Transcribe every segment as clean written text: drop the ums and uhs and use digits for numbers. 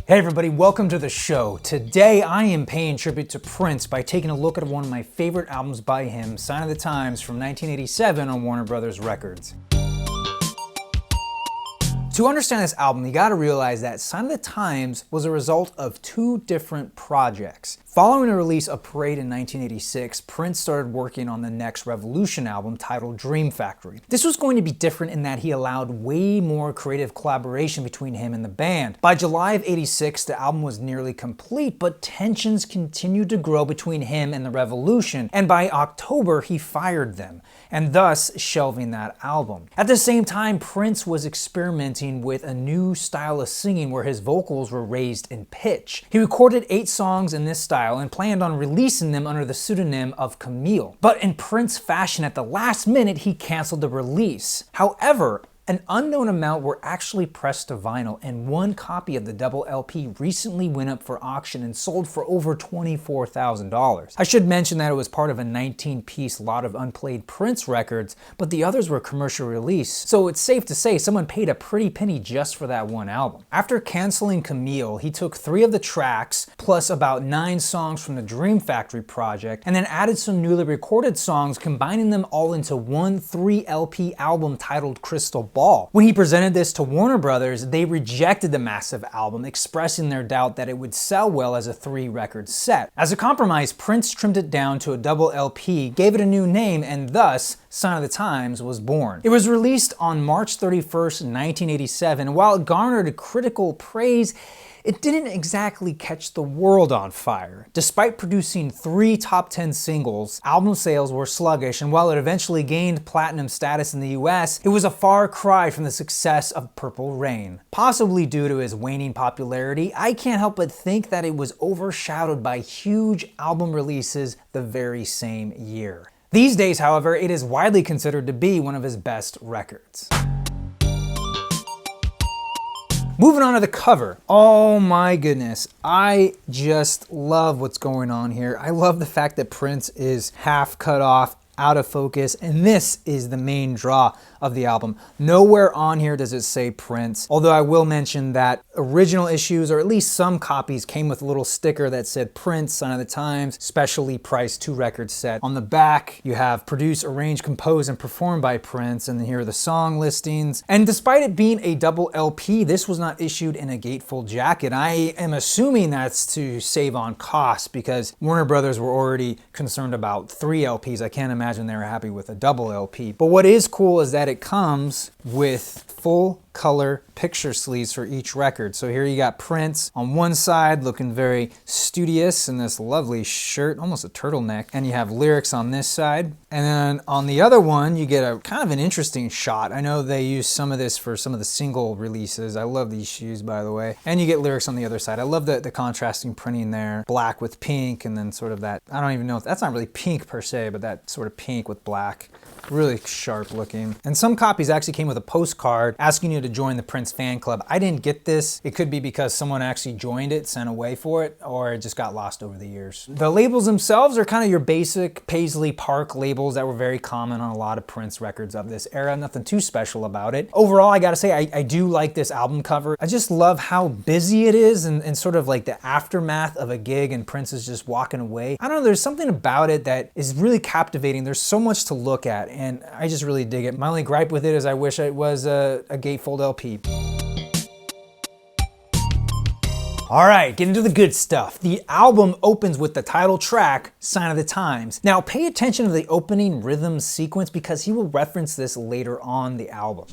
Hey everybody, welcome to the show. Today I am paying tribute to Prince by taking a look at one of my favorite albums by him, Sign of the Times from 1987 on Warner Brothers Records. To understand this album, you gotta realize that Sign of the Times was a result of two different projects. Following the release of Parade in 1986, Prince started working on the next Revolution album titled Dream Factory. This was going to be different in that he allowed way more creative collaboration between him and the band. By July of '86, the album was nearly complete, but tensions continued to grow between him and the Revolution, and by October he fired them, and thus shelving that album. At the same time, Prince was experimenting with a new style of singing where his vocals were raised in pitch. He recorded 8 songs in this style and planned on releasing them under the pseudonym of Camille. But in Prince fashion, at the last minute, he canceled the release. However, an unknown amount were actually pressed to vinyl, and one copy of the double LP recently went up for auction and sold for over $24,000. I should mention that it was part of a 19-piece lot of unplayed Prince records, but the others were commercial release, so it's safe to say someone paid a pretty penny just for that one album. After canceling Camille, he took 3 of the tracks, plus about 9 songs from the Dream Factory project, and then added some newly recorded songs, combining them all into one 3-LP album titled Crystal Ball. When he presented this to Warner Brothers, they rejected the massive album, expressing their doubt that it would sell well as a 3-record set. As a compromise, Prince trimmed it down to a double LP, gave it a new name, and thus Sign of the Times was born. It was released on March 31st, 1987, and while it garnered critical praise, it didn't exactly catch the world on fire. Despite producing 3 top 10 singles, album sales were sluggish, and while it eventually gained platinum status in the US, it was a far cry from the success of Purple Rain. Possibly due to his waning popularity, I can't help but think that it was overshadowed by huge album releases the very same year. These days, however, it is widely considered to be one of his best records. Moving on to the cover. Oh my goodness, I just love what's going on here. I love the fact that Prince is half cut off, out of focus, and this is the main draw of the album. Nowhere on here does it say Prince, although I will mention that original issues, or at least some copies, came with a little sticker that said Prince, Sign of the Times, specially priced 2-record set. On the back, you have produced, arranged, composed, and performed by Prince, and then here are the song listings. And despite it being a double LP, this was not issued in a gatefold jacket. I am assuming that's to save on cost because Warner Brothers were already concerned about 3 LPs. I can't imagine they were happy with a double LP. But what is cool is that it comes with full color picture sleeves for each record. So here you got Prince on one side looking very studious in this lovely shirt, almost a turtleneck, and you have lyrics on this side. And then on the other one, you get a kind of an interesting shot. I know they use some of this for some of the single releases. I love these shoes, by the way. And you get lyrics on the other side. I love the contrasting printing there, black with pink, and then sort of that, I don't even know if that's not really pink per se, but that sort of pink with black. Really sharp looking. And some copies actually came with a postcard asking you to join the Prince fan club. I didn't get this. It could be because someone actually joined it, sent away for it, or it just got lost over the years. The labels themselves are kind of your basic Paisley Park labels that were very common on a lot of Prince records of this era. Nothing too special about it. Overall, I gotta say, I do like this album cover. I just love how busy it is and sort of like the aftermath of a gig and Prince is just walking away. I don't know, there's something about it that is really captivating. There's so much to look at, and I just really dig it. My only gripe with it is I wish it was a gatefold LP. All right, get into the good stuff. The album opens with the title track, Sign of the Times. Now pay attention to the opening rhythm sequence because he will reference this later on the album.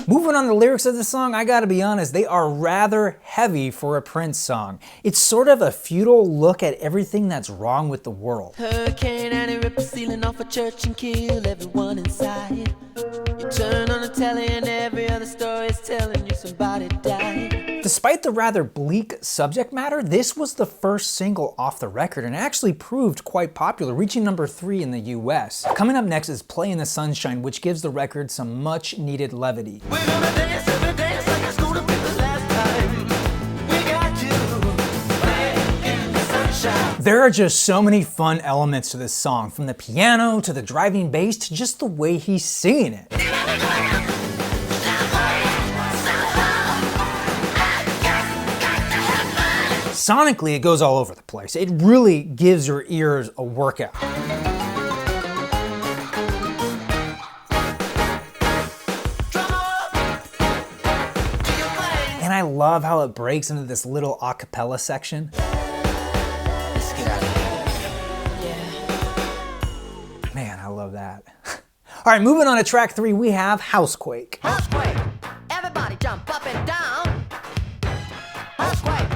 Moving on to the lyrics of the song, I gotta be honest, they are rather heavy for a Prince song. It's sort of a futile look at everything that's wrong with the world. Hurricane and it ripped the ceiling off a church and killed everyone inside. You turn on the telly and every other story is telling you somebody died. Despite the rather bleak subject matter, this was the first single off the record and actually proved quite popular, reaching number 3 in the US. Coming up next is Play in the Sunshine, which gives the record some much needed levity. We're gonna dance like it's gonna be the last time. We got you. Play in the sunshine. There are just so many fun elements to this song, from the piano to the driving bass to just the way he's singing it. Sonically, it goes all over the place. It really gives your ears a workout. And I love how it breaks into this little a cappella section. Man, I love that. All right, moving on to track 3, we have Housequake. Housequake, everybody jump up and down. Housequake,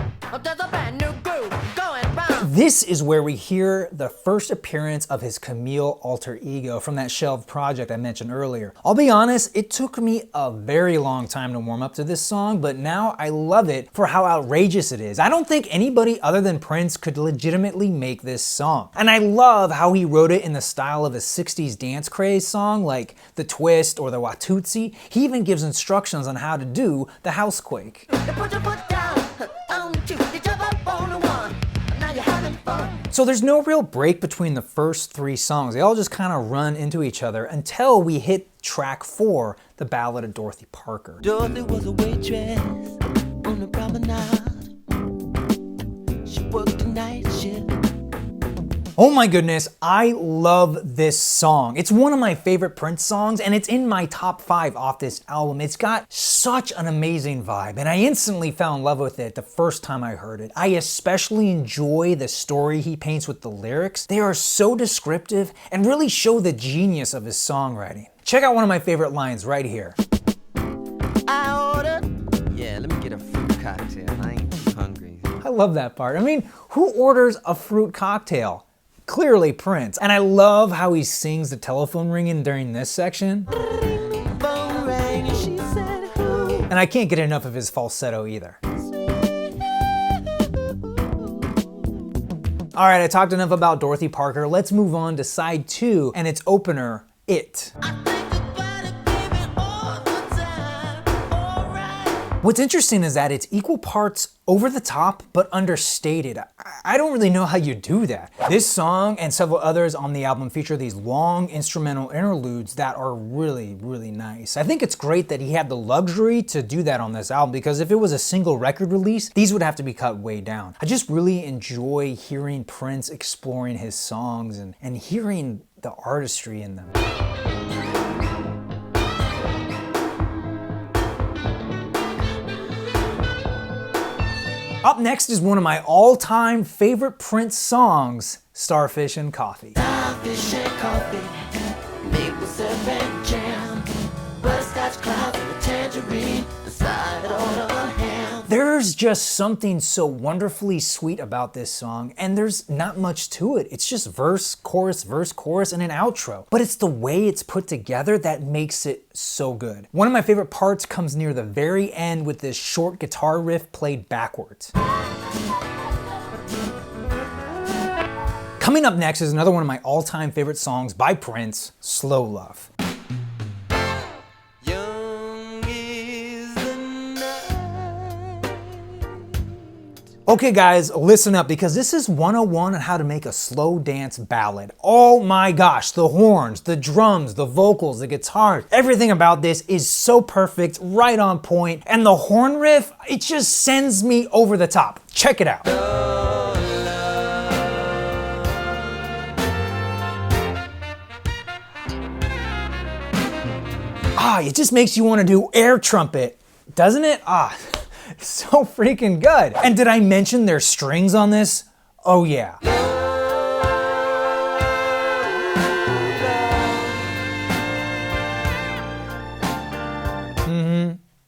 there's a brand new groove going round. This is where we hear the first appearance of his Camille alter ego from that shelved project I mentioned earlier. I'll be honest, it took me a very long time to warm up to this song, but now I love it for how outrageous it is. I don't think anybody other than Prince could legitimately make this song. And I love how he wrote it in the style of a 60s dance craze song like the Twist or the Watusi. He even gives instructions on how to do the Housequake. You put your foot down on the two, you jump up on the one. Now you're having fun. So there's no real break between the first 3 songs. They all just kind of run into each other until we hit track 4, the Ballad of Dorothy Parker. Dorothy was a waitress on the promenade. She worked the night shift. Oh my goodness, I love this song. It's one of my favorite Prince songs, and it's in my top 5 off this album. It's got such an amazing vibe, and I instantly fell in love with it the first time I heard it. I especially enjoy the story he paints with the lyrics. They are so descriptive and really show the genius of his songwriting. Check out one of my favorite lines right here. I ordered. Yeah, let me get a fruit cocktail. I ain't too hungry. I love that part. I mean, who orders a fruit cocktail? Clearly Prince. And I love how he sings the telephone ringing during this section. Phone rang and she said, who? And I can't get enough of his falsetto either. All right, I talked enough about Dorothy Parker. Let's move on to side 2 and its opener, It. What's interesting is that it's equal parts over the top but understated. I don't really know how you do that. This song and several others on the album feature these long instrumental interludes that are really, really nice. I think it's great that he had the luxury to do that on this album, because if it was a single record release, these would have to be cut way down. I just really enjoy hearing Prince exploring his songs and hearing the artistry in them. Up next is one of my all-time favorite Prince songs, Starfish and Coffee. Starfish and coffee, maple syrup and jam, butterscotch clouds and a tangerine, a side on a ham. There's just something so wonderfully sweet about this song, and there's not much to it. It's just verse, chorus, and an outro. But it's the way it's put together that makes it so good. One of my favorite parts comes near the very end with this short guitar riff played backwards. Coming up next is another one of my all-time favorite songs by Prince, Slow Love. Okay guys, listen up, because this is 101 on how to make a slow dance ballad. Oh my gosh, the horns, the drums, the vocals, the guitar, everything about this is so perfect, right on point, and the horn riff, it just sends me over the top. Check it out. It just makes you want to do air trumpet, doesn't it? So freaking good. And did I mention there's strings on this? Oh yeah.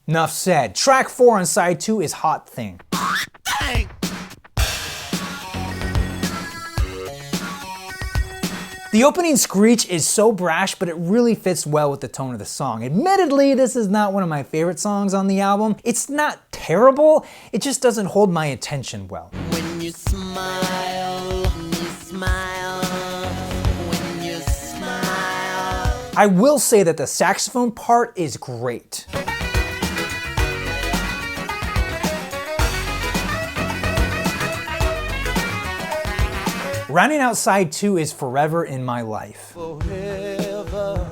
Enough said. Track 4 on side 2 is Hot Thing. The opening screech is so brash, but it really fits well with the tone of the song. Admittedly, this is not one of my favorite songs on the album. It's not terrible, it just doesn't hold my attention well. When you smile, when you smile. I will say that the saxophone part is great. Rounding out side 2 is Forever in My Life. Forever,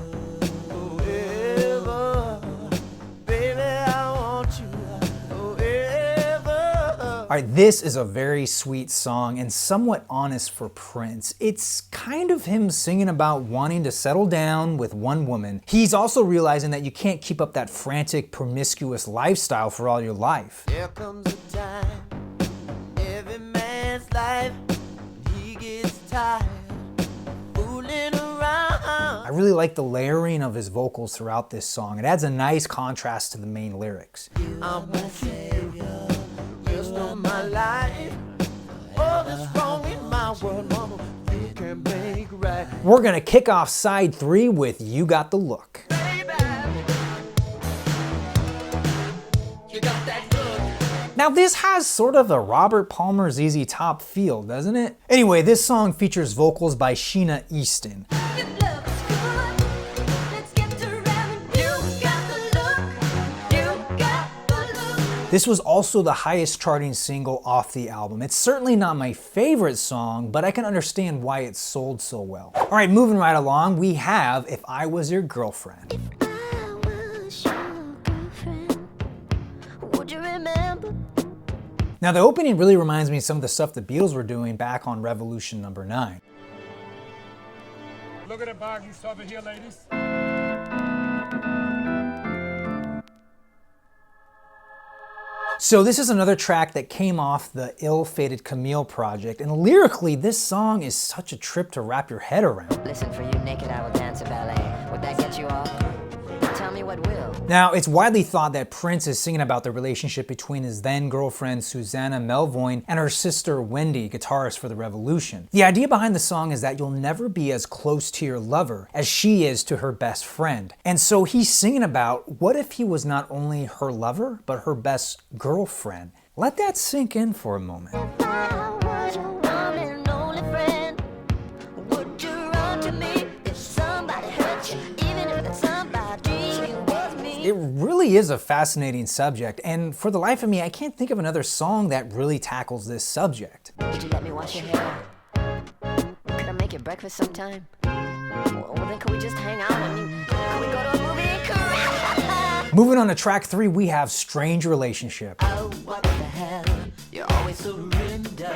forever, baby, I want you forever. Alright, this is a very sweet song and somewhat honest for Prince. It's kind of him singing about wanting to settle down with one woman. He's also realizing that you can't keep up that frantic, promiscuous lifestyle for all your life. There comes a time, every man's life, he gets tired, fooling around. I really like the layering of his vocals throughout this song. It adds a nice contrast to the main lyrics. I'm my savior, rest of my life. All that's wrong in my world, mama, you can make right. We're gonna kick off side 3 with You Got the Look. Baby, you got that look. Now this has sort of a Robert Palmer ZZ Top feel, doesn't it? Anyway, this song features vocals by Sheena Easton. This was also the highest charting single off the album. It's certainly not my favorite song, but I can understand why it sold so well. All right, moving right along, we have If I Was Your Girlfriend. If I was your girlfriend, would you remember? Now the opening really reminds me of some of the stuff the Beatles were doing back on Revolution number 9. Look at the bag you saw here, ladies. So this is another track that came off the Ill-Fated Camille project, and lyrically this song is such a trip to wrap your head around. Listen, for you naked I will dance a ballet. Would that get you off? Tell me what will. Now, it's widely thought that Prince is singing about the relationship between his then-girlfriend Susanna Melvoin and her sister Wendy, guitarist for the Revolution. The idea behind the song is that you'll never be as close to your lover as she is to her best friend. And so he's singing about what if he was not only her lover, but her best girlfriend. Let that sink in for a moment. If I was your one and only friend, would you run to me if somebody hurt you, even if that somebody was me? It really is a fascinating subject, and for the life of me, I can't think of another song that really tackles this subject. Would you let me wash your hair? Could I make you breakfast sometime? Well, then could we just hang out? I mean, could we go to a movie? Moving on to track 3, we have Strange Relationship. Oh, what the hell? You always surrender.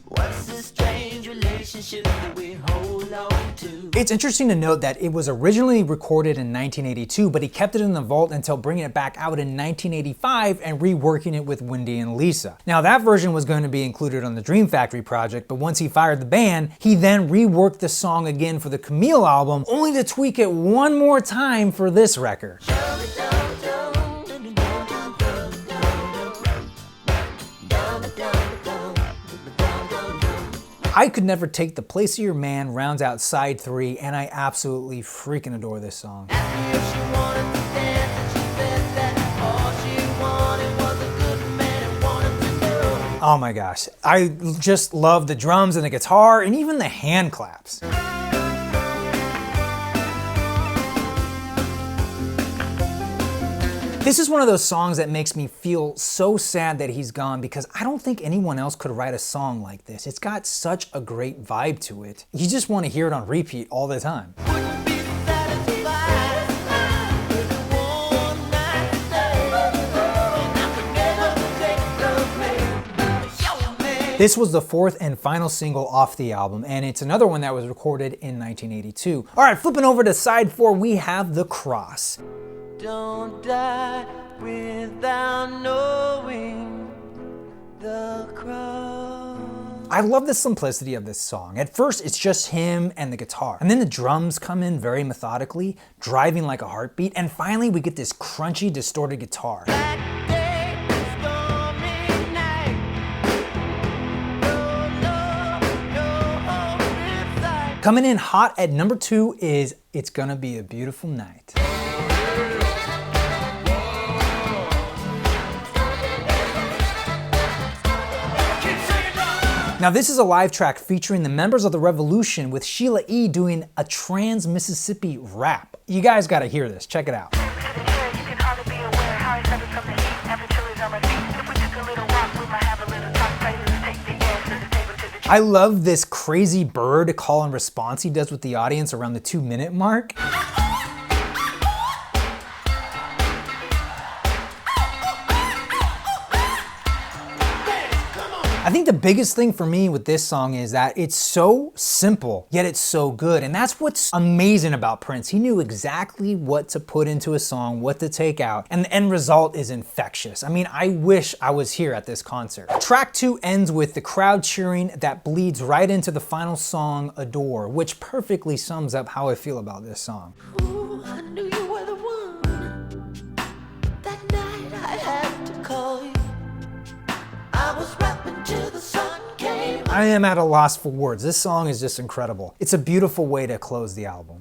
What's this strange relationship that we hold on to? It's interesting to note that it was originally recorded in 1982, but he kept it in the vault until bringing it back out in 1985 and reworking it with Wendy and Lisa. Now that version was going to be included on the Dream Factory project, but once he fired the band, he then reworked the song again for the Camille album, only to tweak it one more time for this record. I Could Never Take the Place of Your Man rounds out side 3, and I absolutely freaking adore this song. Oh my gosh, I just love the drums and the guitar and even the hand claps. This is one of those songs that makes me feel so sad that he's gone because I don't think anyone else could write a song like this. It's got such a great vibe to it. You just want to hear it on repeat all the time. This was the 4th and final single off the album, and it's another one that was recorded in 1982. All right, flipping over to side 4, we have The Cross. Don't die without knowing the cross. I love the simplicity of this song. At first, it's just him and the guitar. And then the drums come in very methodically, driving like a heartbeat. And finally, we get this crunchy, distorted guitar. Coming in hot at number 2 is It's Gonna Be a Beautiful Night. Now this is a live track featuring the members of the Revolution with Sheila E. doing a trans-Mississippi rap. You guys gotta hear this, check it out. I love this crazy bird call and response he does with the audience around the 2-minute mark. I think the biggest thing for me with this song is that it's so simple, yet it's so good. And that's what's amazing about Prince. He knew exactly what to put into a song, what to take out, and the end result is infectious. I mean, I wish I was here at this concert. Track 2 ends with the crowd cheering that bleeds right into the final song, Adore, which perfectly sums up how I feel about this song. Ooh, I knew you were the one. That night I had to call you. I was rapping till the sun came. I am at a loss for words. This song is just incredible. It's a beautiful way to close the album.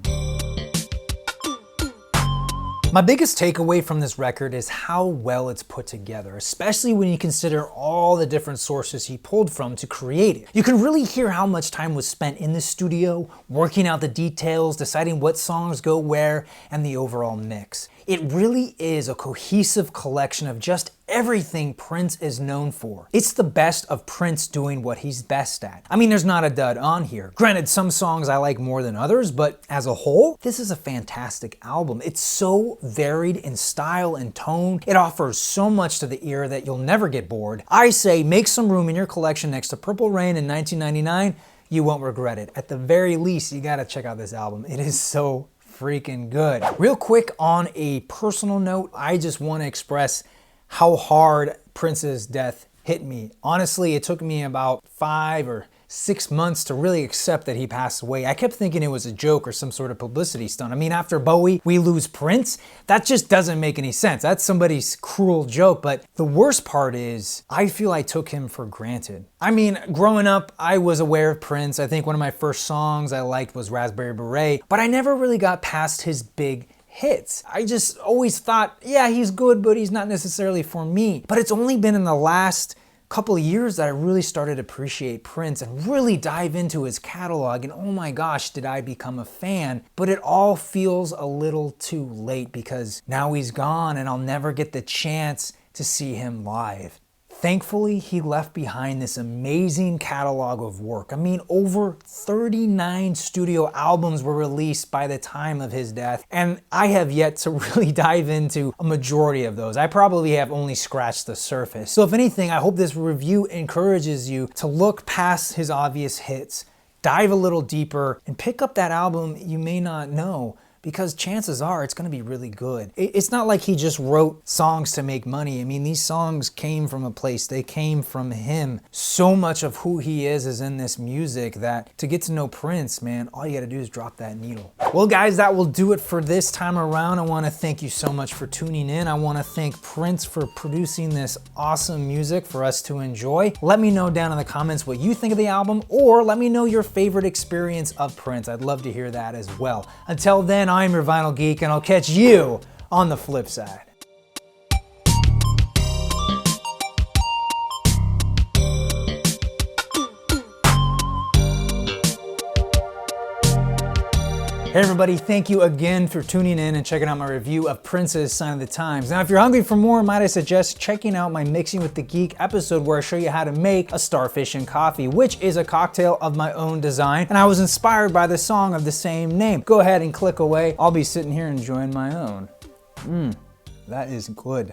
My biggest takeaway from this record is how well it's put together, especially when you consider all the different sources he pulled from to create it. You can really hear how much time was spent in the studio, working out the details, deciding what songs go where, and the overall mix. It really is a cohesive collection of just everything Prince is known for. It's the best of Prince doing what he's best at. I mean, there's not a dud on here. Granted, some songs I like more than others, but as a whole, this is a fantastic album. It's so varied in style and tone. It offers so much to the ear that you'll never get bored. I say make some room in your collection next to Purple Rain in 1999. You won't regret it. At the very least, you gotta check out this album. It is so freaking good. Real quick, on a personal note, I just want to express how hard Prince's death hit me. Honestly, it took me about 5 or 6 months to really accept that he passed away. I kept thinking it was a joke or some sort of publicity stunt. I mean, after Bowie, we lose Prince? That just doesn't make any sense. That's somebody's cruel joke. But the worst part is, I feel I took him for granted. I mean, growing up, I was aware of Prince. I think one of my first songs I liked was Raspberry Beret, but I never really got past his big hits. I just always thought, yeah, he's good, but he's not necessarily for me. But it's only been in the last couple of years that I really started to appreciate Prince and really dive into his catalog, and oh my gosh, did I become a fan. But it all feels a little too late because now he's gone and I'll never get the chance to see him live. Thankfully, he left behind this amazing catalog of work. I mean, over 39 studio albums were released by the time of his death, and I have yet to really dive into a majority of those. I probably have only scratched the surface. So if anything, I hope this review encourages you to look past his obvious hits, dive a little deeper, and pick up that album you may not know, because chances are it's going to be really good. It's not like he just wrote songs to make money. I mean, these songs came from a place. They came from him. So much of who he is in this music that to get to know Prince, man, all you got to do is drop that needle. Well, guys, that will do it for this time around. I want to thank you so much for tuning in. I want to thank Prince for producing this awesome music for us to enjoy. Let me know down in the comments what you think of the album, or let me know your favorite experience of Prince. I'd love to hear that as well. Until then, I'm your Vinyl Geek, and I'll catch you on the flip side. Hey everybody, thank you again for tuning in and checking out my review of Prince's Sign of the Times. Now, if you're hungry for more, might I suggest checking out my Mixing with the Geek episode where I show you how to make a starfish and coffee, which is a cocktail of my own design, and I was inspired by the song of the same name. Go ahead and click away. I'll be sitting here enjoying my own. That is good.